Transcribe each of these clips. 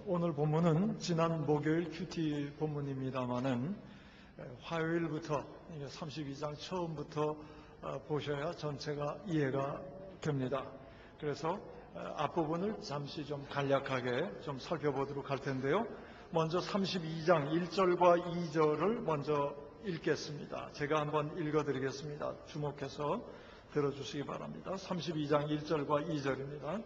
오늘 본문은 지난 목요일 큐티 본문입니다마는 화요일부터 32장 처음부터 보셔야 전체가 이해가 됩니다. 그래서 앞부분을 잠시 좀 간략하게 좀 살펴보도록 할 텐데요. 먼저 32장 1절과 2절을 먼저 읽겠습니다. 제가 한번 읽어드리겠습니다. 주목해서 들어주시기 바랍니다. 32장 1절과 2절입니다.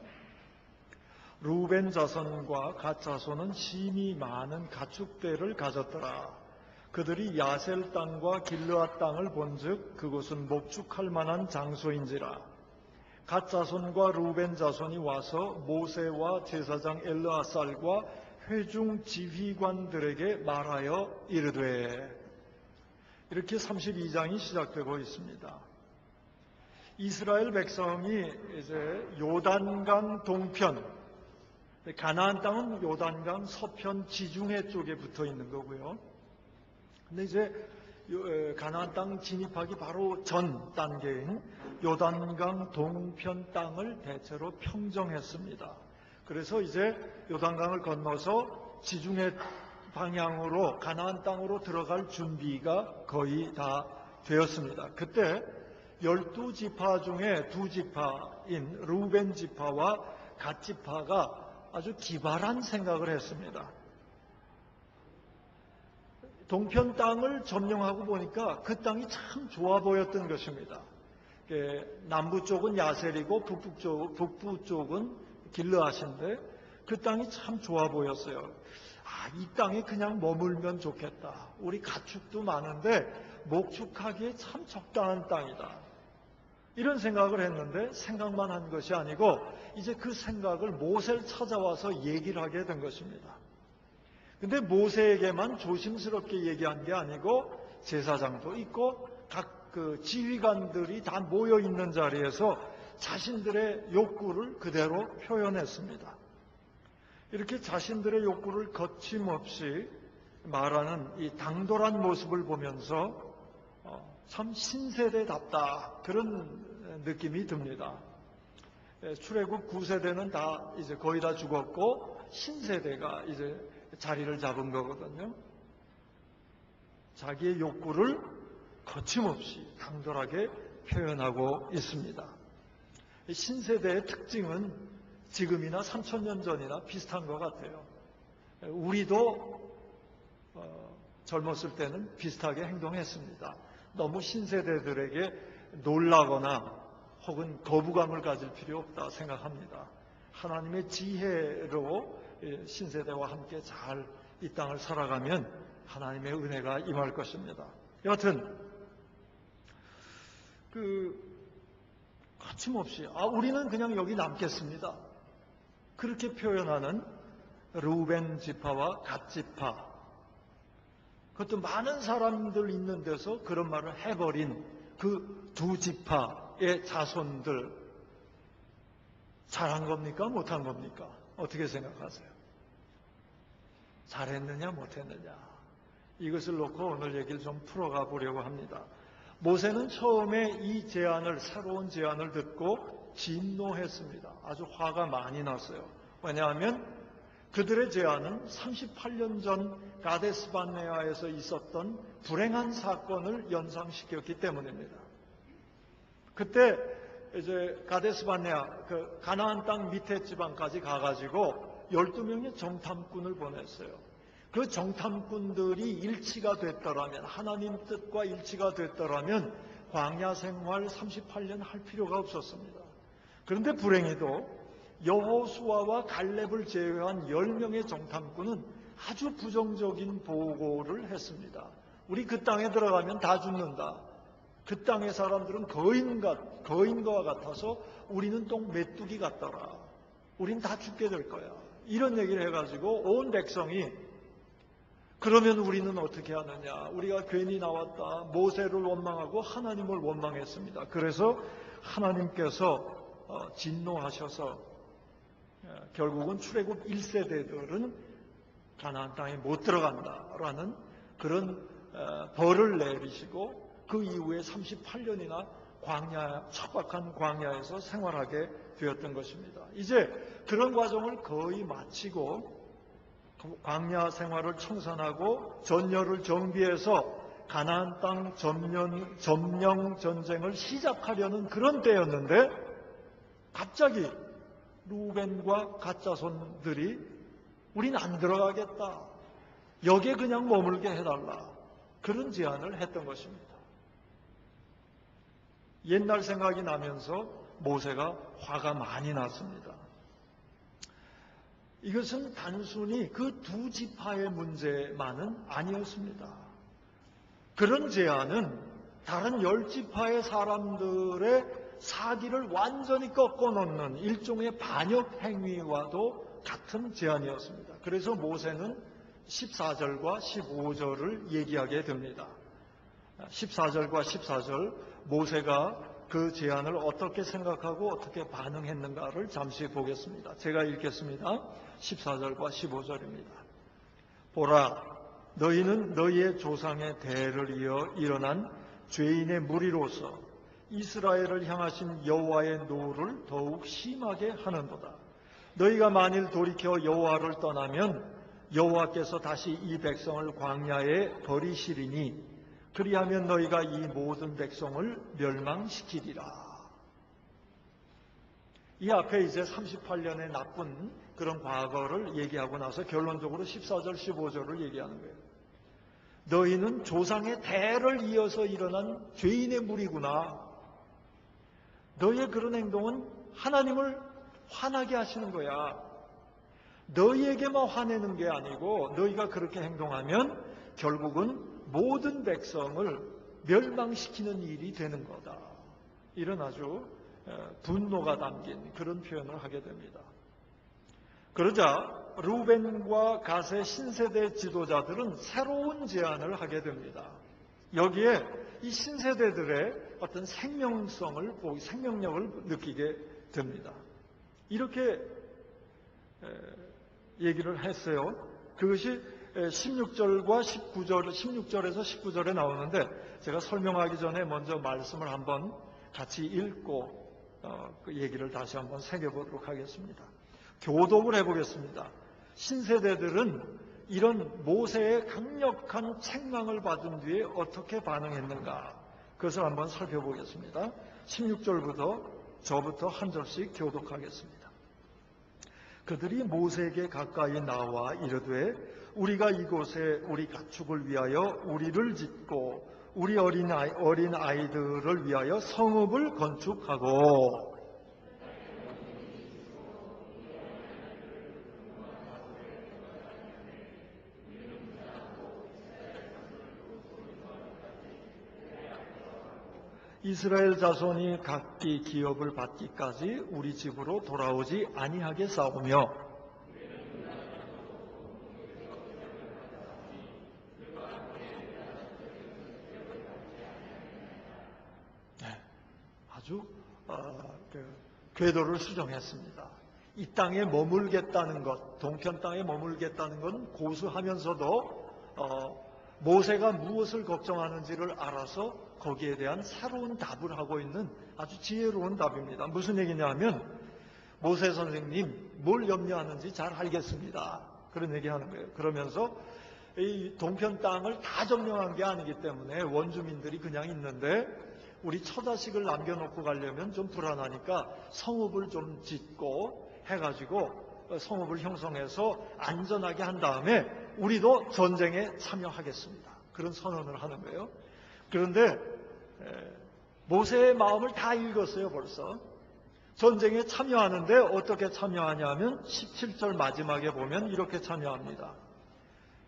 루벤 자손과 갓 자손은 심히 많은 가축대를 가졌더라. 그들이 야셀 땅과 길르앗 땅을 본즉 그곳은 목축할 만한 장소인지라. 갓 자손과 루벤 자손이 와서 모세와 제사장 엘르아살과 회중 지휘관들에게 말하여 이르되, 이렇게 32장이 시작되고 있습니다. 이스라엘 백성이 이제 요단강 동편, 가나안 땅은 요단강 서편 지중해 쪽에 붙어 있는 거고요. 근데 이제 가나안 땅 진입하기 바로 전 단계인 요단강 동편 땅을 대체로 평정했습니다. 그래서 이제 요단강을 건너서 지중해 방향으로 가나안 땅으로 들어갈 준비가 거의 다 되었습니다. 그때 12지파 중에 2지파인 루벤 지파와 갓 지파가 아주 기발한 생각을 했습니다. 동편 땅을 점령하고 보니까 그 땅이 참 좋아 보였던 것입니다. 남부 쪽은 야셀이고 북부 쪽은 길르앗인데 그 땅이 참 좋아 보였어요. 이 땅에 그냥 머물면 좋겠다. 우리 가축도 많은데 목축하기에 참 적당한 땅이다. 이런 생각을 했는데 생각만 한 것이 아니고 이제 그 생각을 모세를 찾아와서 얘기를 하게 된 것입니다. 근데 모세에게만 조심스럽게 얘기한 게 아니고 제사장도 있고 각 그 지휘관들이 다 모여 있는 자리에서 자신들의 욕구를 그대로 표현했습니다. 이렇게 자신들의 욕구를 거침없이 말하는 이 당돌한 모습을 보면서 참 신세대답다, 그런 느낌이 듭니다. 출애굽 9세대는 다 이제 거의 다 죽었고 신세대가 이제 자리를 잡은 거거든요. 자기의 욕구를 거침없이 당돌하게 표현하고 있습니다. 신세대의 특징은 지금이나 3000년 전이나 비슷한 것 같아요. 우리도 젊었을 때는 비슷하게 행동했습니다. 너무 신세대들에게 놀라거나 혹은 거부감을 가질 필요 없다 생각합니다. 하나님의 지혜로 신세대와 함께 잘 이 땅을 살아가면 하나님의 은혜가 임할 것입니다. 여하튼 거침없이 우리는 그냥 여기 남겠습니다. 그렇게 표현하는 루벤 지파와 갓 지파, 그것도 많은 사람들 있는 데서 그런 말을 해버린 그 두 지파의 자손들, 잘한 겁니까? 못한 겁니까? 어떻게 생각하세요? 잘했느냐 못했느냐, 이것을 놓고 오늘 얘기를 좀 풀어가 보려고 합니다. 모세는 처음에 이 새로운 제안을 듣고 진노했습니다. 아주 화가 많이 났어요. 왜냐하면 그들의 제안은 38년 전 가데스 바네아에서 있었던 불행한 사건을 연상시켰기 때문입니다. 그때 이제 가데스 바네아, 그 가나안 땅 밑에 지방까지 가가지고 12명의 정탐꾼을 보냈어요. 그 정탐꾼들이 일치가 됐더라면, 하나님 뜻과 일치가 됐더라면 광야 생활 38년 할 필요가 없었습니다. 그런데 불행히도 여호수아와 갈렙을 제외한 10명의 정탐꾼은 아주 부정적인 보고를 했습니다. 우리 그 땅에 들어가면 다 죽는다. 그 땅의 사람들은 거인과 같아서 우리는 똥 메뚜기 같더라. 우린 다 죽게 될 거야. 이런 얘기를 해가지고 온 백성이, 그러면 우리는 어떻게 하느냐. 우리가 괜히 나왔다. 모세를 원망하고 하나님을 원망했습니다. 그래서 하나님께서 진노하셔서 결국은 출애굽 1세대들은 가나안 땅에 못 들어간다라는 그런 벌을 내리시고 그 이후에 38년이나 척박한 광야에서 생활하게 되었던 것입니다. 이제 그런 과정을 거의 마치고 광야 생활을 청산하고 전열을 정비해서 가나안 땅 점령 전쟁을 시작하려는 그런 때였는데 갑자기 루벤과 갓 자손들이 우린 안 들어가겠다. 여기에 그냥 머물게 해달라. 그런 제안을 했던 것입니다. 옛날 생각이 나면서 모세가 화가 많이 났습니다. 이것은 단순히 그 두 지파의 문제만은 아니었습니다. 그런 제안은 다른 10지파의 사람들의 사기를 완전히 꺾어놓는 일종의 반역 행위와도 같은 제안이었습니다. 그래서 모세는 14절과 15절을 얘기하게 됩니다. 14절과 14절 모세가 그 제안을 어떻게 생각하고 어떻게 반응했는가를 잠시 보겠습니다. 제가 읽겠습니다. 14절과 15절입니다. 보라, 너희는 너희의 조상의 대를 이어 일어난 죄인의 무리로서 이스라엘을 향하신 여호와의 노를 더욱 심하게 하는도다. 너희가 만일 돌이켜 여호와를 떠나면 여호와께서 다시 이 백성을 광야에 버리시리니 그리하면 너희가 이 모든 백성을 멸망시키리라. 이 앞에 이제 38년의 나쁜 그런 과거를 얘기하고 나서 결론적으로 14절, 15절을 얘기하는 거예요. 너희는 조상의 대를 이어서 일어난 죄인의 무리구나. 너희의 그런 행동은 하나님을 화나게 하시는 거야. 너희에게만 화내는 게 아니고 너희가 그렇게 행동하면 결국은 모든 백성을 멸망시키는 일이 되는 거다. 이런 아주 분노가 담긴 그런 표현을 하게 됩니다. 그러자 루벤과 갓의 신세대 지도자들은 새로운 제안을 하게 됩니다. 여기에 이 신세대들의 어떤 생명력을 느끼게 됩니다. 이렇게 얘기를 했어요. 그것이 16절과 19절, 16절에서 19절에 나오는데 제가 설명하기 전에 먼저 말씀을 한번 같이 읽고 그 얘기를 다시 한번 새겨보도록 하겠습니다. 교독을 해보겠습니다. 신세대들은 이런 모세의 강력한 책망을 받은 뒤에 어떻게 반응했는가 그것을 한번 살펴보겠습니다. 16절부터 저부터 한 절씩 교독하겠습니다. 그들이 모세에게 가까이 나와 이르되 우리가 이곳에 우리 가축을 위하여 우리를 짓고 우리 어린 아이들을 위하여 성읍을 건축하고 이스라엘 자손이 각기 기업을 받기까지 우리 집으로 돌아오지 아니하게 싸우며 아주 궤도를 수정했습니다. 이 땅에 머물겠다는 것, 동편 땅에 머물겠다는 건 고수하면서도 모세가 무엇을 걱정하는지를 알아서 거기에 대한 새로운 답을 하고 있는 아주 지혜로운 답입니다. 무슨 얘기냐 하면 모세 선생님 뭘 염려하는지 잘 알겠습니다. 그런 얘기하는 거예요. 그러면서 이 동편 땅을 다 점령한 게 아니기 때문에 원주민들이 그냥 있는데 우리 처자식을 남겨놓고 가려면 좀 불안하니까 성읍을 좀 짓고 해가지고 성읍을 형성해서 안전하게 한 다음에 우리도 전쟁에 참여하겠습니다. 그런 선언을 하는 거예요. 그런데 모세의 마음을 다 읽었어요. 벌써 전쟁에 참여하는데 어떻게 참여하냐면 17절 마지막에 보면 이렇게 참여합니다.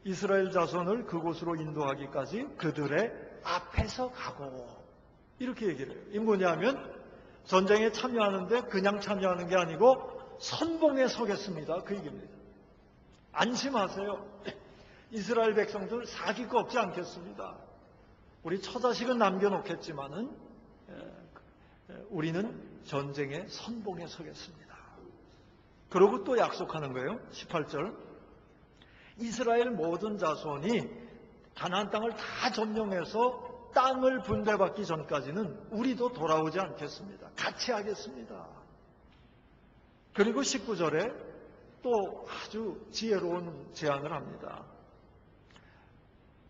이스라엘 자손을 그곳으로 인도하기까지 그들의 앞에서 가고 이렇게 얘기를 해요. 이 뭐냐면 전쟁에 참여하는데 그냥 참여하는 게 아니고 선봉에 서겠습니다. 그 얘기입니다. 안심하세요. 이스라엘 백성들 사기 거 없지 않겠습니다. 우리 처자식은 남겨놓겠지만은 우리는 전쟁의 선봉에 서겠습니다. 그러고 또 약속하는 거예요. 18절 이스라엘 모든 자손이 가나안 땅을 다 점령해서 땅을 분배받기 전까지는 우리도 돌아오지 않겠습니다. 같이 하겠습니다. 그리고 19절에 또 아주 지혜로운 제안을 합니다.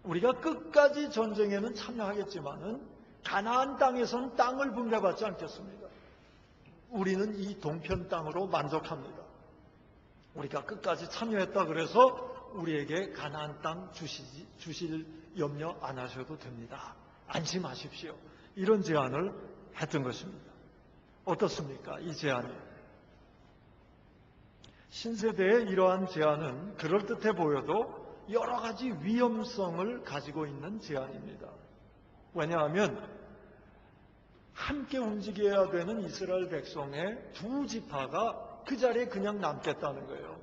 우리가 끝까지 전쟁에는 참여하겠지만은 가나안 땅에선 땅을 분배받지 않겠습니다. 우리는 이 동편 땅으로 만족합니다. 우리가 끝까지 참여했다 그래서 우리에게 가나안 땅 주실 염려 안 하셔도 됩니다. 안심하십시오. 이런 제안을 했던 것입니다. 어떻습니까? 이 제안이. 신세대의 이러한 제안은 그럴듯해 보여도 여러 가지 위험성을 가지고 있는 제안입니다. 왜냐하면 함께 움직여야 되는 이스라엘 백성의 두 지파가 그 자리에 그냥 남겠다는 거예요.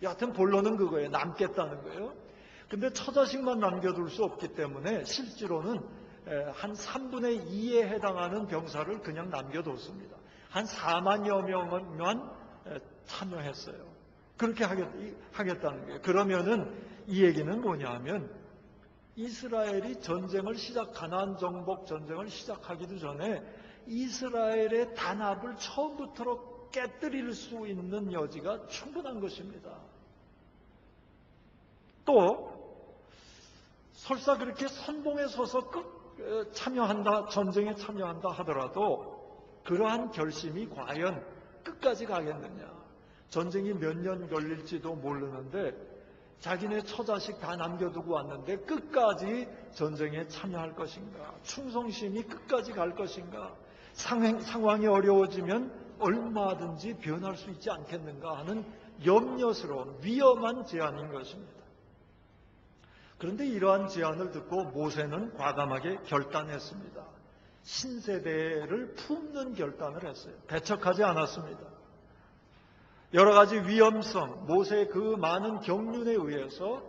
여하튼 본론은 그거예요. 남겠다는 거예요. 근데 처자식만 남겨둘 수 없기 때문에 실제로는 한 3분의 2에 해당하는 병사를 그냥 남겨뒀습니다. 한 4만여 명만 참여했어요. 그렇게 하겠다는 거예요. 그러면은 이 얘기는 뭐냐 하면 이스라엘이 가나안 정복 전쟁을 시작하기도 전에 이스라엘의 단합을 처음부터 깨뜨릴 수 있는 여지가 충분한 것입니다. 또 설사 그렇게 선봉에 서서 전쟁에 참여한다 하더라도 그러한 결심이 과연 끝까지 가겠느냐. 전쟁이 몇 년 걸릴지도 모르는데 자기네 처자식 다 남겨두고 왔는데 끝까지 전쟁에 참여할 것인가? 충성심이 끝까지 갈 것인가? 상황이 어려워지면 얼마든지 변할 수 있지 않겠는가 하는 염려스러운 위험한 제안인 것입니다. 그런데 이러한 제안을 듣고 모세는 과감하게 결단했습니다. 신세대를 품는 결단을 했어요. 배척하지 않았습니다. 여러 가지 위험성, 모세의 그 많은 경륜에 의해서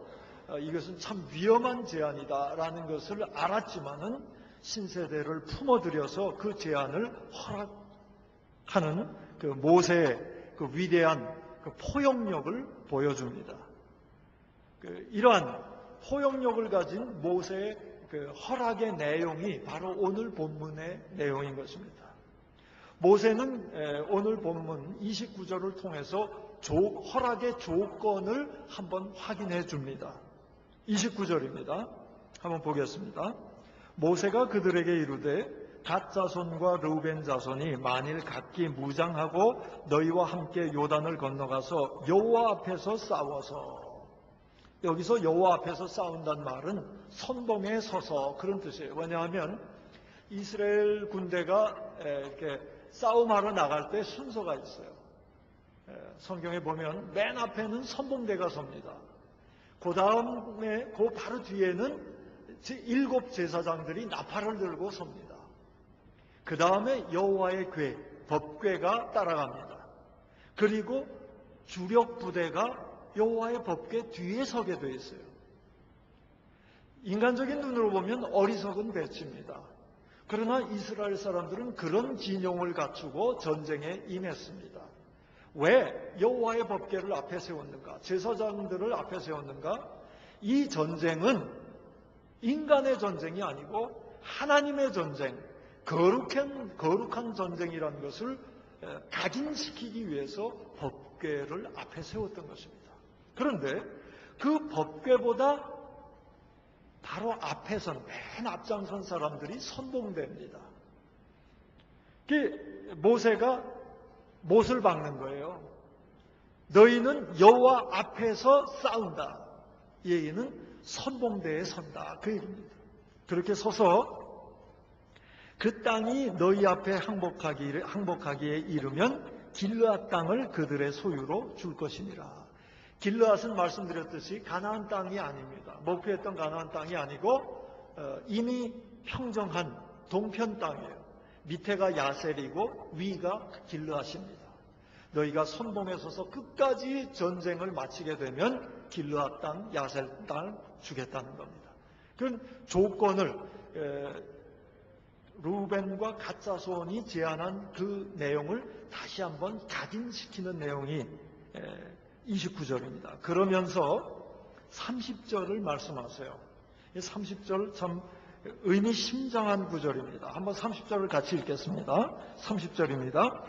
이것은 참 위험한 제안이다라는 것을 알았지만은 신세대를 품어들여서 그 제안을 허락하는 그 모세의 그 위대한 그 포용력을 보여줍니다. 이러한 포용력을 가진 모세의 그 허락의 내용이 바로 오늘 본문의 내용인 것입니다. 모세는 오늘 본문 29절을 통해서 허락의 조건을 한번 확인해 줍니다. 29절입니다. 한번 보겠습니다. 모세가 그들에게 이르되 갓 자손과 르우벤 자손이 만일 각기 무장하고 너희와 함께 요단을 건너가서 여호와 앞에서 싸워서, 여기서 여호와 앞에서 싸운다는 말은 선봉에 서서 그런 뜻이에요. 왜냐하면 이스라엘 군대가 이렇게 싸움하러 나갈 때 순서가 있어요. 성경에 보면 맨 앞에는 선봉대가 섭니다. 그 다음에 그 바로 뒤에는 7 제사장들이 나팔을 들고 섭니다. 그 다음에 여호와의 궤, 법궤가 따라갑니다. 그리고 주력 부대가 여호와의 법궤 뒤에 서게 되어 있어요. 인간적인 눈으로 보면 어리석은 배치입니다. 그러나 이스라엘 사람들은 그런 진용을 갖추고 전쟁에 임했습니다. 왜 여호와의 법궤를 앞에 세웠는가? 제사장들을 앞에 세웠는가? 이 전쟁은 인간의 전쟁이 아니고 하나님의 전쟁, 거룩한 전쟁이라는 것을 각인시키기 위해서 법궤를 앞에 세웠던 것입니다. 그런데 그 법궤보다 바로 앞에선, 맨 앞장선 사람들이 선봉대입니다. 모세가 못을 박는 거예요. 너희는 여호와 앞에서 싸운다. 이 얘기는 선봉대에 선다. 그 얘기입니다. 그렇게 서서 그 땅이 너희 앞에 항복하기에 이르면 길르앗 땅을 그들의 소유로 줄 것이니라. 길르앗은 말씀드렸듯이 가나안 땅이 아닙니다. 목표했던 가나안 땅이 아니고 이미 평정한 동편 땅이에요. 밑에가 야셀이고 위가 길르앗입니다. 너희가 선봉에 서서 끝까지 전쟁을 마치게 되면 길르앗 땅, 야셀 땅을 주겠다는 겁니다. 그런 조건을 루벤과 갓 자손이 제안한 그 내용을 다시 한번 각인시키는 내용이 29절입니다. 그러면서 30절을 말씀하세요. 이 30절 참 의미심장한 구절입니다. 한번 30절을 같이 읽겠습니다. 30절입니다.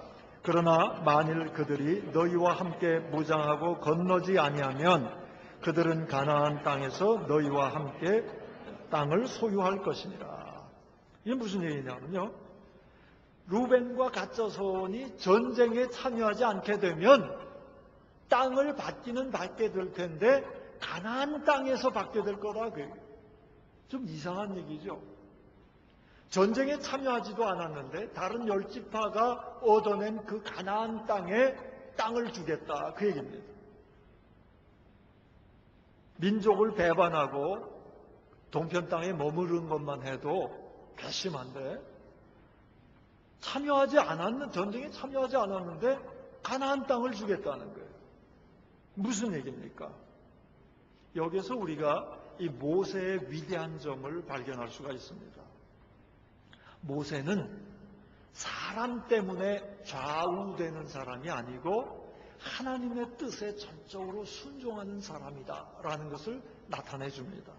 그러나 만일 그들이 너희와 함께 무장하고 건너지 아니하면 그들은 가나안 땅에서 너희와 함께 땅을 소유할 것이니라. 이게 무슨 얘기냐면요, 루벤과 갓 자손이 전쟁에 참여하지 않게 되면 땅을 받기는 받게 될 텐데 가나안 땅에서 받게 될 거다. 좀 이상한 얘기죠. 전쟁에 참여하지도 않았는데 다른 10지파가 얻어낸 그 가나안 땅에 땅을 주겠다, 그 얘기입니다. 민족을 배반하고 동편 땅에 머무르는 것만 해도 괘씸한데, 전쟁에 참여하지 않았는데 가나안 땅을 주겠다는 거예요. 무슨 얘기입니까? 여기서 우리가 이 모세의 위대한 점을 발견할 수가 있습니다. 모세는 사람 때문에 좌우되는 사람이 아니고 하나님의 뜻에 전적으로 순종하는 사람이다라는 것을 나타내 줍니다.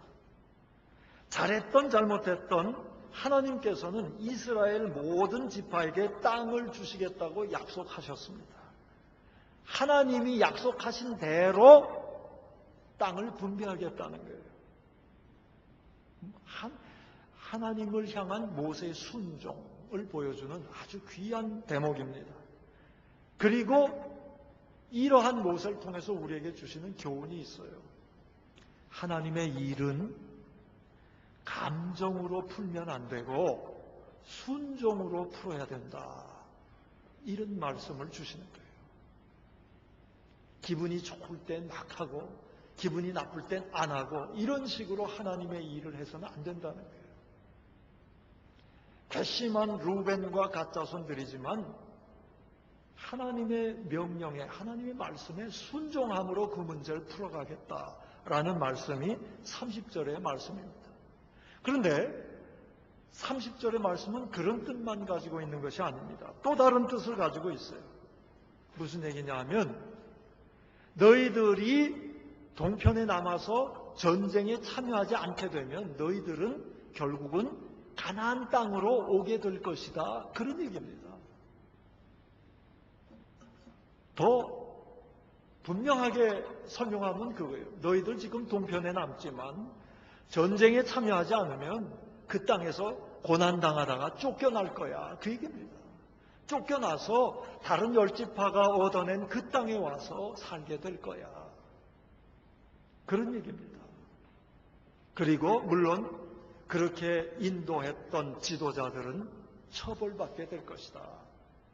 잘했던 잘못했던 하나님께서는 이스라엘 모든 지파에게 땅을 주시겠다고 약속하셨습니다. 하나님이 약속하신 대로 땅을 분배하겠다는 거예요. 하나님을 향한 모세의 순종을 보여주는 아주 귀한 대목입니다. 그리고 이러한 모세를 통해서 우리에게 주시는 교훈이 있어요. 하나님의 일은 감정으로 풀면 안 되고 순종으로 풀어야 된다, 이런 말씀을 주시는 거예요. 기분이 좋을 땐 막 하고 기분이 나쁠 땐 안 하고 이런 식으로 하나님의 일을 해서는 안 된다는 거예요. 괘씸한 루벤과 갓 자손들이지만 하나님의 명령에, 하나님의 말씀에 순종함으로 그 문제를 풀어가겠다라는 말씀이 30절의 말씀입니다. 그런데 30절의 말씀은 그런 뜻만 가지고 있는 것이 아닙니다. 또 다른 뜻을 가지고 있어요. 무슨 얘기냐 하면, 너희들이 동편에 남아서 전쟁에 참여하지 않게 되면 너희들은 결국은 가나안 땅으로 오게 될 것이다, 그런 얘기입니다. 더 분명하게 설명하면 그거예요. 너희들 지금 동편에 남지만 전쟁에 참여하지 않으면 그 땅에서 고난당하다가 쫓겨날 거야, 그 얘기입니다. 쫓겨나서 다른 10지파가 얻어낸 그 땅에 와서 살게 될 거야, 그런 얘기입니다. 그리고 물론 그렇게 인도했던 지도자들은 처벌받게 될 것이다,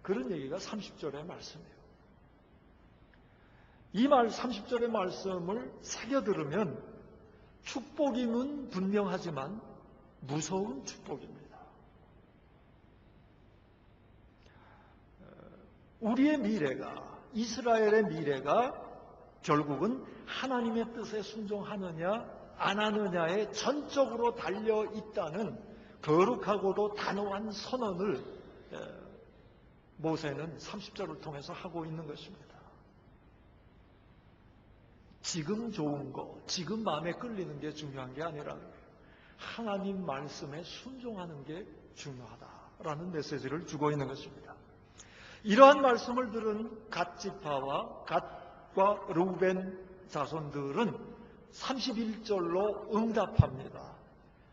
그런 얘기가 30절의 말씀이에요. 이 30절의 말씀을 새겨 들으면 축복임은 분명하지만 무서운 축복입니다. 우리의 미래가, 이스라엘의 미래가 결국은 하나님의 뜻에 순종하느냐 안 하느냐에 전적으로 달려 있다는 거룩하고도 단호한 선언을 모세는 30절을 통해서 하고 있는 것입니다. 지금 좋은 거, 지금 마음에 끌리는 게 중요한 게 아니라 하나님 말씀에 순종하는 게 중요하다라는 메시지를 주고 있는 것입니다. 이러한 말씀을 들은 갓 지파와 갓과 루벤 자손들은 31절로 응답합니다.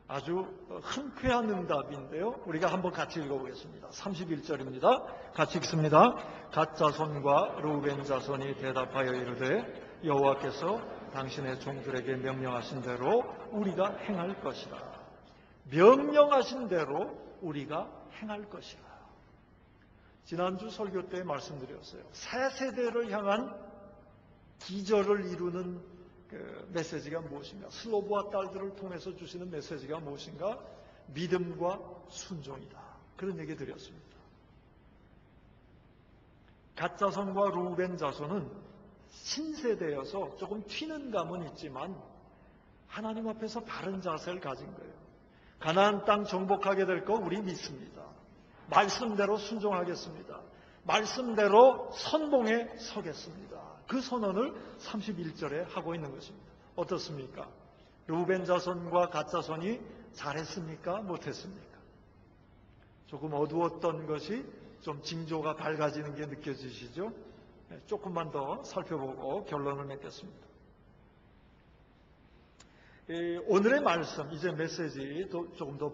아주 흔쾌한 응답인데요, 우리가 한번 같이 읽어보겠습니다. 31절입니다. 같이 읽습니다. 갓 자손과 루벤 자손이 대답하여 이르되 여호와께서 당신의 종들에게 명령하신 대로 우리가 행할 것이라. 명령하신 대로 우리가 행할 것이라. 지난주 설교 때 말씀드렸어요. 새 세대를 향한 기절을 이루는 그 메시지가 무엇인가? 슬로브와 딸들을 통해서 주시는 메시지가 무엇인가? 믿음과 순종이다, 그런 얘기 드렸습니다. 갓 자손과 루벤 자손은 신세대여서 조금 튀는 감은 있지만 하나님 앞에서 바른 자세를 가진 거예요. 가나안 땅 정복하게 될 거 우리 믿습니다. 말씀대로 순종하겠습니다. 말씀대로 선봉에 서겠습니다. 그 선언을 31절에 하고 있는 것입니다. 어떻습니까? 루벤 자손과 갓 자손이 잘했습니까? 못했습니까? 조금 어두웠던 것이 좀 징조가 밝아지는 게 느껴지시죠? 조금만 더 살펴보고 결론을 맺겠습니다. 오늘의 말씀, 이제 메시지 조금 더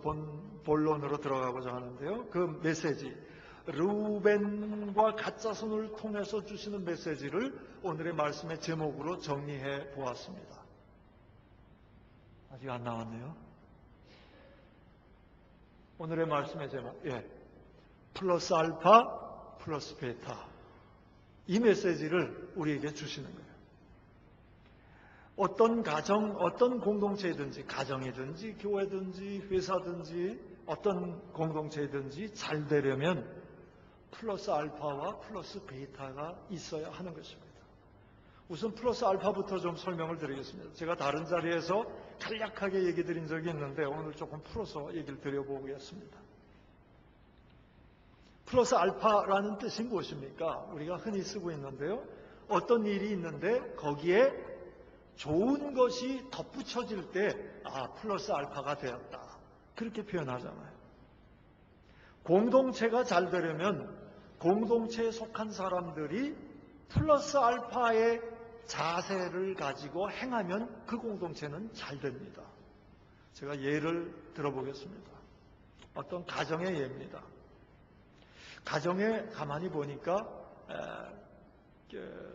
본론으로 들어가고자 하는데요. 그 메시지, 르우벤과 가짜손을 통해서 주시는 메시지를 오늘의 말씀의 제목으로 정리해 보았습니다. 아직 안 나왔네요. 오늘의 말씀의 제목, 플러스 알파, 플러스 베타. 이 메시지를 우리에게 주시는 거예요. 어떤 가정, 어떤 공동체이든지, 가정이든지, 교회든지, 회사든지, 어떤 공동체이든지 잘 되려면 플러스 알파와 플러스 베타가 있어야 하는 것입니다. 우선 플러스 알파부터 좀 설명을 드리겠습니다. 제가 다른 자리에서 간략하게 얘기 드린 적이 있는데 오늘 조금 풀어서 얘기를 드려보겠습니다. 플러스 알파라는 뜻이 무엇입니까? 우리가 흔히 쓰고 있는데요. 어떤 일이 있는데 거기에 좋은 것이 덧붙여질 때 플러스 알파가 되었다. 그렇게 표현하잖아요. 공동체가 잘 되려면 공동체에 속한 사람들이 플러스 알파의 자세를 가지고 행하면 그 공동체는 잘 됩니다. 제가 예를 들어보겠습니다. 어떤 가정의 예입니다. 가정에 가만히 보니까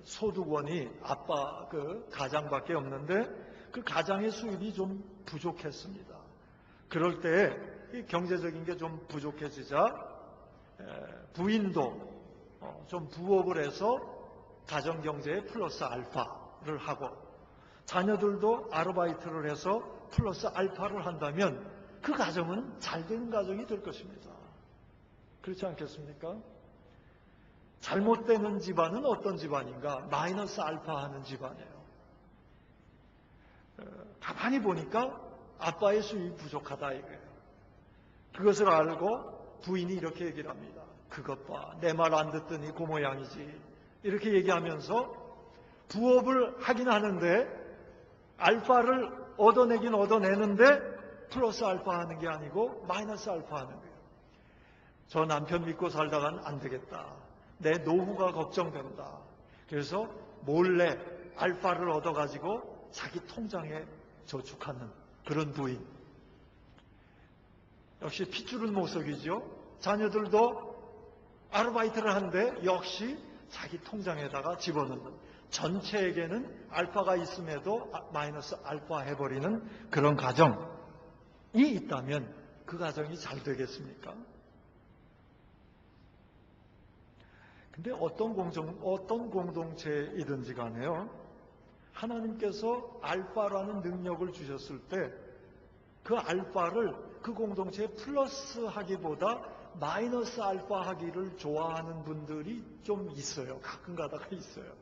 소득원이 아빠 그 가장밖에 없는데 그 가장의 수입이 좀 부족했습니다. 그럴 때 경제적인 게 좀 부족해지자 부인도 좀 부업을 해서 가정경제에 플러스 알파를 하고 자녀들도 아르바이트를 해서 플러스 알파를 한다면 그 가정은 잘된 가정이 될 것입니다. 그렇지 않겠습니까? 잘못되는 집안은 어떤 집안인가? 마이너스 알파 하는 집안이에요. 가만히 보니까 아빠의 수입이 부족하다 이거예요. 그것을 알고 부인이 이렇게 얘기를 합니다. 그것 봐, 내 말 안 듣더니 그 모양이지. 이렇게 얘기하면서 부업을 하긴 하는데 알파를 얻어내긴 얻어내는데 플러스 알파 하는 게 아니고 마이너스 알파 하는 거예요. 저 남편 믿고 살다간 안 되겠다. 내 노후가 걱정된다. 그래서 몰래 알파를 얻어가지고 자기 통장에 저축하는 그런 부인. 역시 핏줄은 모석이죠. 자녀들도 아르바이트를 하는데 역시 자기 통장에다가 집어넣는, 전체에게는 알파가 있음에도 마이너스 알파 해버리는 그런 가정이 있다면 그 가정이 잘 되겠습니까? 근데 어떤 공동체이든지 간에요, 하나님께서 알파라는 능력을 주셨을 때 그 알파를 그 공동체에 플러스 하기보다 마이너스 알파 하기를 좋아하는 분들이 좀 있어요. 가끔 가다가 있어요.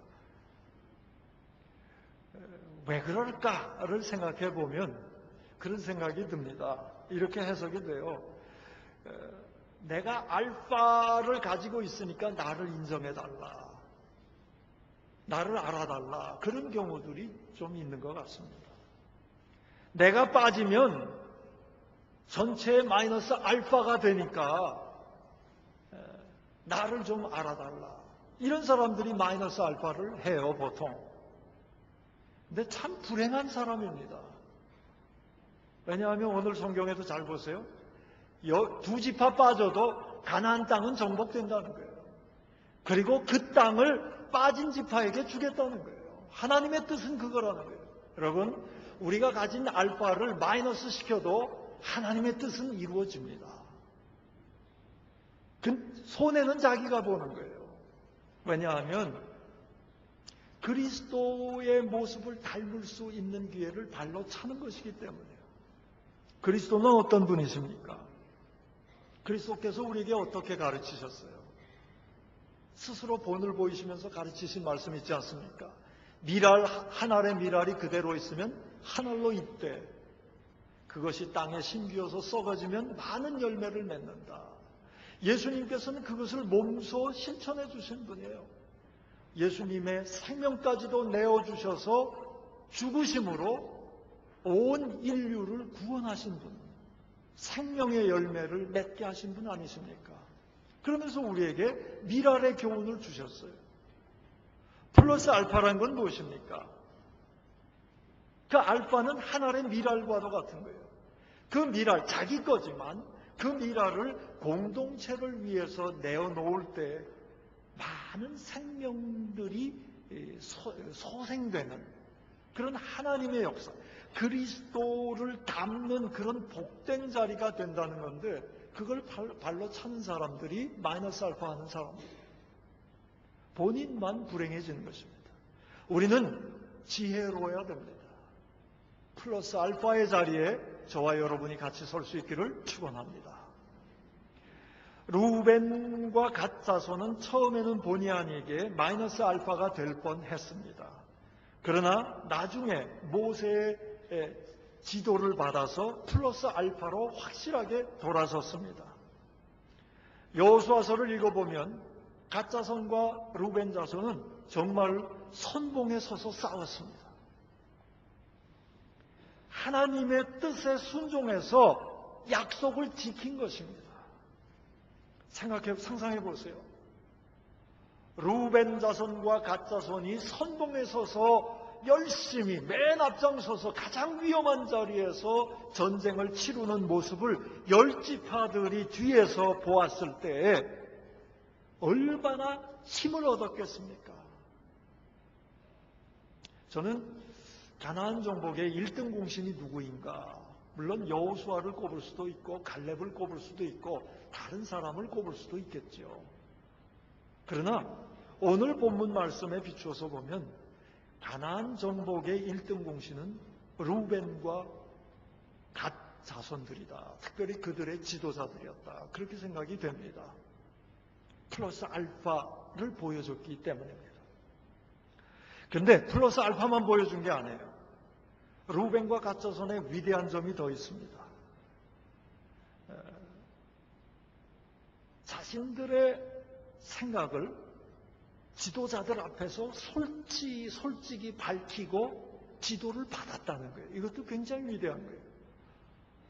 왜 그럴까를 생각해 보면 그런 생각이 듭니다. 이렇게 해석이 돼요. 내가 알파를 가지고 있으니까 나를 인정해달라. 나를 알아달라. 그런 경우들이 좀 있는 것 같습니다. 내가 빠지면 전체의 마이너스 알파가 되니까 나를 좀 알아달라. 이런 사람들이 마이너스 알파를 해요, 보통. 근데 참 불행한 사람입니다. 왜냐하면 오늘 성경에도 잘 보세요. 두 지파 빠져도 가나안 땅은 정복된다는 거예요. 그리고 그 땅을 빠진 지파에게 주겠다는 거예요. 하나님의 뜻은 그거라는 거예요. 여러분, 우리가 가진 알파를 마이너스 시켜도 하나님의 뜻은 이루어집니다. 그 손해는 자기가 보는 거예요. 왜냐하면 그리스도의 모습을 닮을 수 있는 기회를 발로 차는 것이기 때문이에요. 그리스도는 어떤 분이십니까? 그리스도께서 우리에게 어떻게 가르치셨어요? 스스로 본을 보이시면서 가르치신 말씀 있지 않습니까? 한 알의 밀알이 그대로 있으면 한 알로 있되 그것이 땅에 심기어서 썩어지면 많은 열매를 맺는다. 예수님께서는 그것을 몸소 실천해 주신 분이에요. 예수님의 생명까지도 내어주셔서 죽으심으로 온 인류를 구원하신 분, 생명의 열매를 맺게 하신 분 아니십니까? 그러면서 우리에게 미랄의 교훈을 주셨어요. 플러스 알파란 건 무엇입니까? 그 알파는 한 알의 미랄과도 같은 거예요. 그 미랄, 자기 거지만 그 미랄을 공동체를 위해서 내어놓을 때 많은 생명들이 소생되는 그런 하나님의 역사, 그리스도를 담는 그런 복된 자리가 된다는 건데, 그걸 발로 차는 사람들이 마이너스 알파 하는 사람들, 본인만 불행해지는 것입니다. 우리는 지혜로워야 됩니다. 플러스 알파의 자리에 저와 여러분이 같이 설 수 있기를 축원합니다. 루벤과 갓 자손은 처음에는 본의 아니게 마이너스 알파가 될 뻔했습니다. 그러나 나중에 모세의 지도를 받아서 플러스 알파로 확실하게 돌아섰습니다. 여호수아서를 읽어보면 갓 자손과 루벤 자손은 정말 선봉에 서서 싸웠습니다. 하나님의 뜻에 순종해서 약속을 지킨 것입니다. 상상해 보세요. 루벤 자손과 갓 자손이 선봉에 서서 열심히 맨 앞장서서 가장 위험한 자리에서 전쟁을 치르는 모습을 10지파들이 뒤에서 보았을 때 얼마나 힘을 얻었겠습니까? 저는 가나안 정복의 1등 공신이 누구인가? 물론 여호수아를 꼽을 수도 있고 갈렙을 꼽을 수도 있고 다른 사람을 꼽을 수도 있겠죠. 그러나 오늘 본문 말씀에 비추어서 보면 가나안 정복의 1등 공신은 루벤과 갓 자손들이다. 특별히 그들의 지도자들이었다. 그렇게 생각이 됩니다. 플러스 알파를 보여줬기 때문입니다. 그런데 플러스 알파만 보여준 게 아니에요. 루벤과 갓 자손의 위대한 점이 더 있습니다. 자신들의 생각을 지도자들 앞에서 솔직히 밝히고 지도를 받았다는 거예요. 이것도 굉장히 위대한 거예요.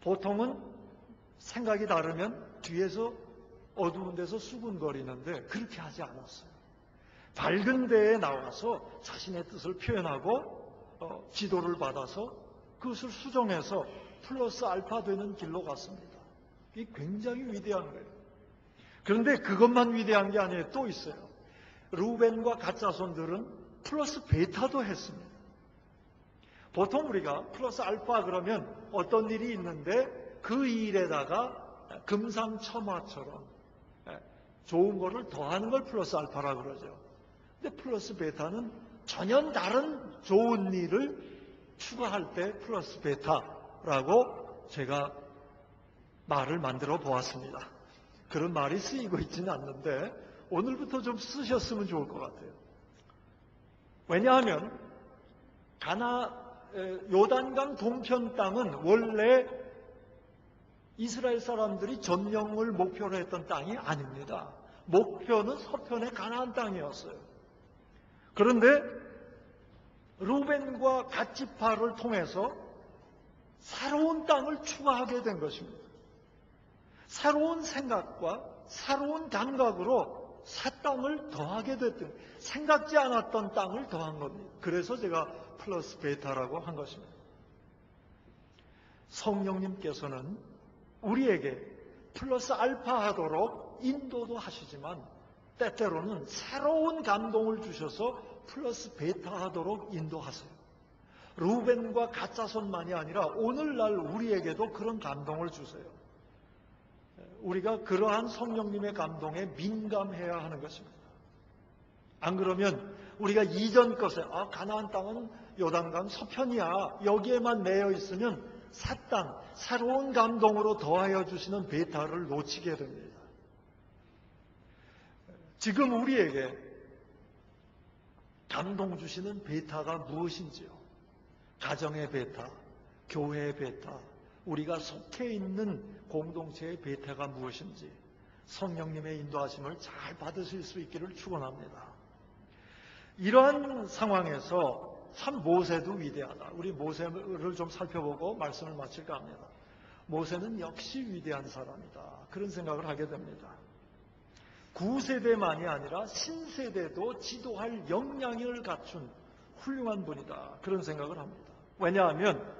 보통은 생각이 다르면 뒤에서 어두운 데서 수군거리는데 그렇게 하지 않았어요. 밝은 데에 나와서 자신의 뜻을 표현하고 지도를 받아서 그것을 수정해서 플러스 알파 되는 길로 갔습니다. 이게 굉장히 위대한 거예요. 그런데 그것만 위대한 게 아니에요. 또 있어요. 루벤과 갓 자손들은 플러스 베타도 했습니다. 보통 우리가 플러스 알파 그러면 어떤 일이 있는데 그 일에다가 금상첨화처럼 좋은 거를 더하는 걸 플러스 알파라 그러죠. 근데 플러스 베타는 전혀 다른 좋은 일을 추가할 때 플러스 베타라고 제가 말을 만들어 보았습니다. 그런 말이 쓰이고 있지는 않는데 오늘부터 좀 쓰셨으면 좋을 것 같아요. 왜냐하면 요단강 동편 땅은 원래 이스라엘 사람들이 점령을 목표로 했던 땅이 아닙니다. 목표는 서편의 가나안 땅이었어요. 그런데 루벤과 갓 지파를 통해서 새로운 땅을 추가하게 된 것입니다. 새로운 생각과 새로운 감각으로 새 땅을 더하게 됐던, 생각지 않았던 땅을 더한 겁니다. 그래서 제가 플러스 베타라고 한 것입니다. 성령님께서는 우리에게 플러스 알파 하도록 인도도 하시지만 때때로는 새로운 감동을 주셔서 플러스 베타 하도록 인도하세요. 루벤과 갓 자손만이 아니라 오늘날 우리에게도 그런 감동을 주세요. 우리가 그러한 성령님의 감동에 민감해야 하는 것입니다. 안 그러면 우리가 이전 것에 가나안 땅은 요단강 서편이야 여기에만 매여 있으면 새 땅, 새로운 감동으로 더하여 주시는 베타를 놓치게 됩니다. 지금 우리에게 감동 주시는 베타가 무엇인지요? 가정의 베타, 교회의 베타, 우리가 속해 있는 공동체의 베타가 무엇인지 성령님의 인도하심을 잘 받으실 수 있기를 축원합니다. 이러한 상황에서 참 모세도 위대하다. 우리 모세를 좀 살펴보고 말씀을 마칠까 합니다. 모세는 역시 위대한 사람이다. 그런 생각을 하게 됩니다. 구세대만이 아니라 신세대도 지도할 역량을 갖춘 훌륭한 분이다. 그런 생각을 합니다. 왜냐하면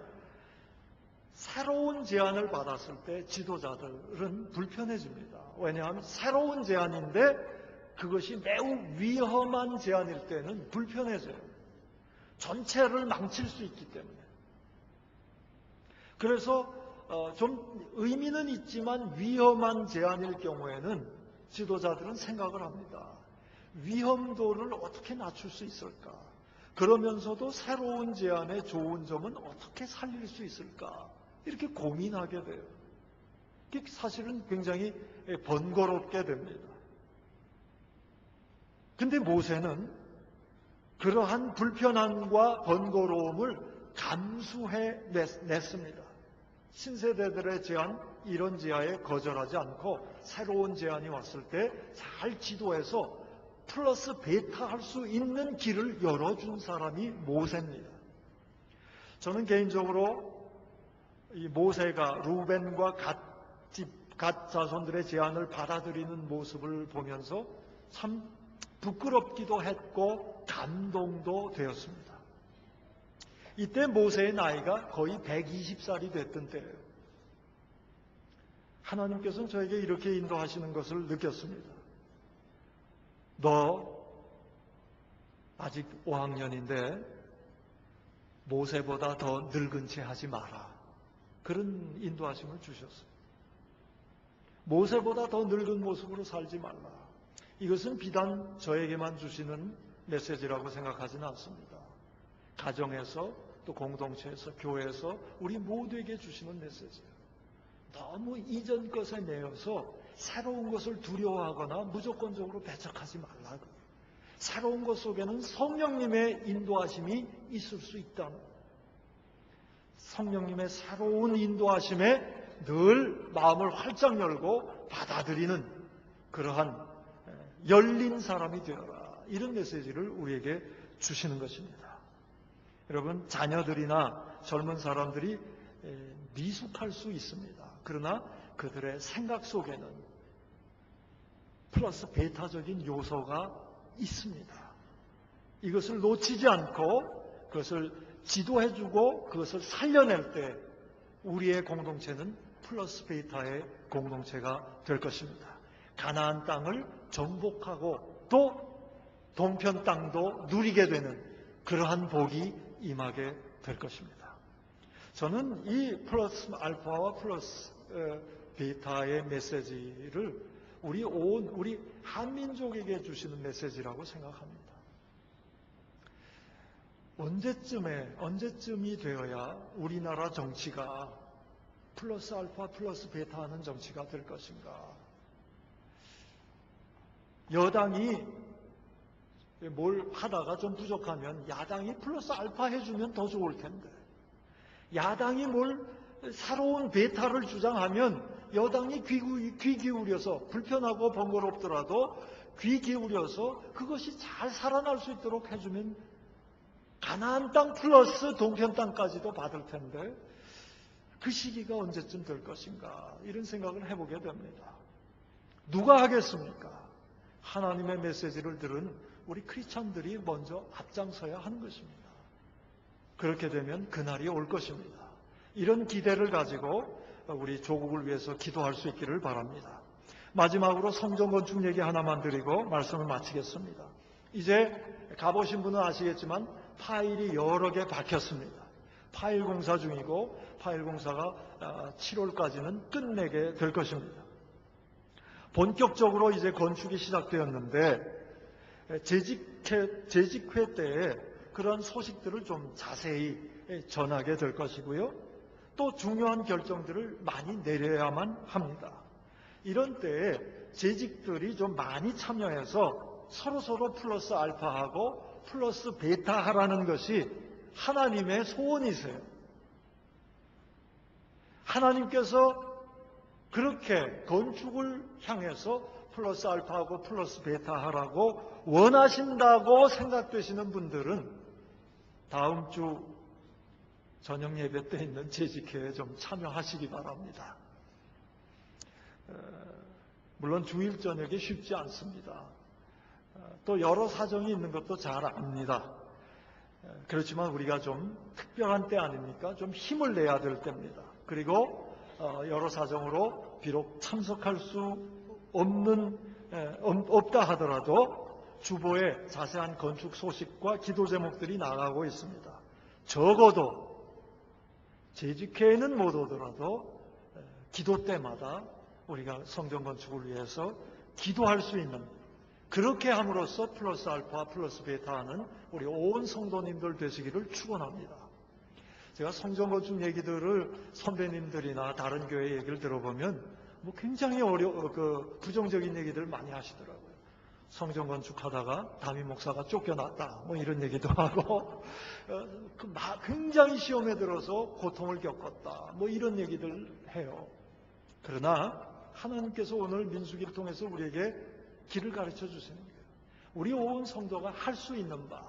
새로운 제안을 받았을 때 지도자들은 불편해집니다. 왜냐하면 새로운 제안인데 그것이 매우 위험한 제안일 때는 불편해져요. 전체를 망칠 수 있기 때문에. 그래서 좀 의미는 있지만 위험한 제안일 경우에는 지도자들은 생각을 합니다. 위험도를 어떻게 낮출 수 있을까? 그러면서도 새로운 제안의 좋은 점은 어떻게 살릴 수 있을까? 이렇게 고민하게 돼요. 이게 사실은 굉장히 번거롭게 됩니다. 근데 모세는 그러한 불편함과 번거로움을 감수해냈습니다. 신세대들의 제안, 이런 제안에 거절하지 않고 새로운 제안이 왔을 때 잘 지도해서 플러스 베타 할 수 있는 길을 열어준 사람이 모세입니다. 저는 개인적으로 이 모세가 루벤과 갓 자손들의 제안을 받아들이는 모습을 보면서 참 부끄럽기도 했고 감동도 되었습니다. 이때 모세의 나이가 거의 120살이 됐던 때예요. 하나님께서는 저에게 이렇게 인도하시는 것을 느꼈습니다. 너 아직 5학년인데 모세보다 더 늙은 채 하지 마라. 그런 인도하심을 주셨어요. 모세보다 더 늙은 모습으로 살지 말라. 이것은 비단 저에게만 주시는 메시지라고 생각하지는 않습니다. 가정에서 또 공동체에서 교회에서 우리 모두에게 주시는 메시지예요. 너무 이전 것에 매여서 새로운 것을 두려워하거나 무조건적으로 배척하지 말라고. 새로운 것 속에는 성령님의 인도하심이 있을 수 있다는 거예요. 성령님의 새로운 인도하심에 늘 마음을 활짝 열고 받아들이는 그러한 열린 사람이 되어라. 이런 메시지를 우리에게 주시는 것입니다. 여러분, 자녀들이나 젊은 사람들이 미숙할 수 있습니다. 그러나 그들의 생각 속에는 플러스 베타적인 요소가 있습니다. 이것을 놓치지 않고 그것을 지도해주고 그것을 살려낼 때 우리의 공동체는 플러스 베타의 공동체가 될 것입니다. 가나안 땅을 정복하고 또 동편 땅도 누리게 되는 그러한 복이 임하게 될 것입니다. 저는 이 플러스 알파와 플러스 베타의 메시지를 우리 한민족에게 주시는 메시지라고 생각합니다. 언제쯤이 되어야 우리나라 정치가 플러스 알파 플러스 베타 하는 정치가 될 것인가? 여당이 뭘 하다가 좀 부족하면 야당이 플러스 알파 해주면 더 좋을 텐데, 야당이 뭘 새로운 베타를 주장하면 여당이 귀 기울여서 불편하고 번거롭더라도 귀 기울여서 그것이 잘 살아날 수 있도록 해주면 가나안 땅 플러스 동편 땅까지도 받을 텐데 그 시기가 언제쯤 될 것인가, 이런 생각을 해보게 됩니다. 누가 하겠습니까? 하나님의 메시지를 들은 우리 크리스천들이 먼저 앞장서야 하는 것입니다. 그렇게 되면 그날이 올 것입니다. 이런 기대를 가지고 우리 조국을 위해서 기도할 수 있기를 바랍니다. 마지막으로 성전 건축 얘기 하나만 드리고 말씀을 마치겠습니다. 이제 가보신 분은 아시겠지만 파일이 여러 개 박혔습니다. 파일 공사 중이고 파일 공사가 7월까지는 끝내게 될 것입니다. 본격적으로 이제 건축이 시작되었는데 재직회 때에 그런 소식들을 좀 자세히 전하게 될 것이고요. 또 중요한 결정들을 많이 내려야만 합니다. 이런 때에 재직들이 좀 많이 참여해서 서로 플러스 알파하고 플러스 베타 하라는 것이 하나님의 소원이세요. 하나님께서 그렇게 건축을 향해서 플러스 알파하고 플러스 베타 하라고 원하신다고 생각되시는 분들은 다음 주 저녁 예배 때 있는 재직회에 좀 참여하시기 바랍니다. 물론 주일 저녁이 쉽지 않습니다. 또 여러 사정이 있는 것도 잘 압니다. 그렇지만 우리가 좀 특별한 때 아닙니까? 좀 힘을 내야 될 때입니다. 그리고 여러 사정으로 비록 참석할 수 없다 하더라도 주보에 자세한 건축 소식과 기도 제목들이 나가고 있습니다. 적어도 재직회에는 못 오더라도 기도 때마다 우리가 성전 건축을 위해서 기도할 수 있는, 그렇게 함으로써 플러스 알파 플러스 베타하는 우리 온 성도님들 되시기를 축원합니다. 제가 성전 건축 얘기들을 선배님들이나 다른 교회 얘기를 들어보면 굉장히 부정적인 얘기들 많이 하시더라고요. 성전 건축하다가 담임 목사가 쫓겨났다 이런 얘기도 하고 굉장히 시험에 들어서 고통을 겪었다 이런 얘기들 해요. 그러나 하나님께서 오늘 민수기를 통해서 우리에게 길을 가르쳐 주시는 거예요. 우리 온 성도가 할 수 있는 바,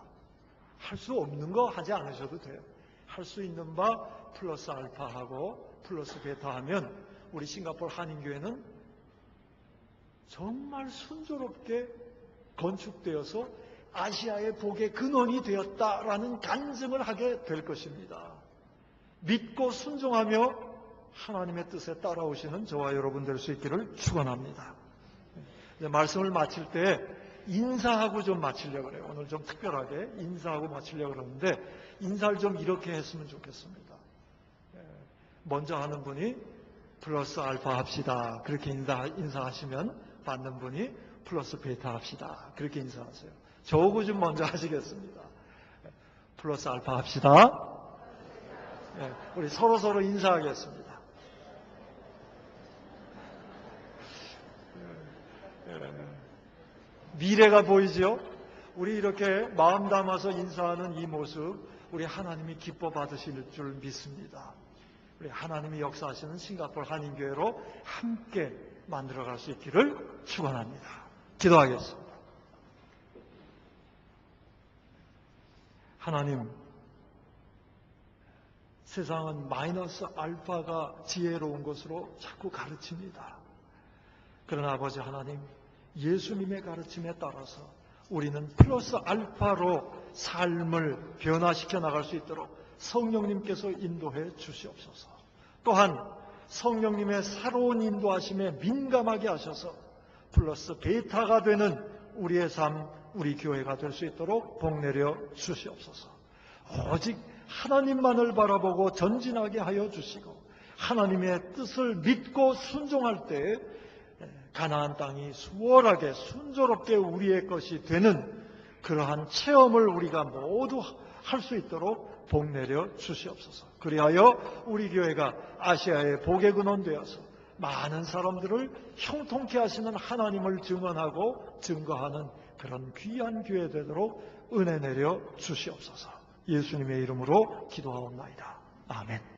할 수 없는 거 하지 않으셔도 돼요. 할 수 있는 바 플러스 알파하고 플러스 베타하면 우리 싱가포르 한인교회는 정말 순조롭게 건축되어서 아시아의 복의 근원이 되었다라는 간증을 하게 될 것입니다. 믿고 순종하며 하나님의 뜻에 따라오시는 저와 여러분 될 수 있기를 축원합니다. 말씀을 마칠 때 인사하고 좀 마치려고 그래요. 오늘 좀 특별하게 인사하고 마치려고 그러는데 인사를 좀 이렇게 했으면 좋겠습니다. 먼저 하는 분이 플러스 알파 합시다. 그렇게 인사하시면 받는 분이 플러스 베타 합시다. 그렇게 인사하세요. 저하고 좀 먼저 하시겠습니다. 플러스 알파 합시다. 우리 서로 인사하겠습니다. 미래가 보이죠? 우리 이렇게 마음 담아서 인사하는 이 모습, 우리 하나님이 기뻐 받으실 줄 믿습니다. 우리 하나님이 역사하시는 싱가포르 한인교회로 함께 만들어갈 수 있기를 축원합니다. 기도하겠습니다. 하나님, 세상은 마이너스 알파가 지혜로운 것으로 자꾸 가르칩니다. 그러나 아버지 하나님, 예수님의 가르침에 따라서 우리는 플러스 알파로 삶을 변화시켜 나갈 수 있도록 성령님께서 인도해 주시옵소서. 또한 성령님의 새로운 인도하심에 민감하게 하셔서 플러스 베타가 되는 우리의 삶, 우리 교회가 될 수 있도록 복 내려 주시옵소서. 오직 하나님만을 바라보고 전진하게 하여 주시고 하나님의 뜻을 믿고 순종할 때 가나안 땅이 수월하게 순조롭게 우리의 것이 되는 그러한 체험을 우리가 모두 할 수 있도록 복 내려 주시옵소서. 그리하여 우리 교회가 아시아의 복의 근원 되어서 많은 사람들을 형통케 하시는 하나님을 증언하고 증거하는 그런 귀한 교회 되도록 은혜 내려 주시옵소서. 예수님의 이름으로 기도하옵나이다. 아멘.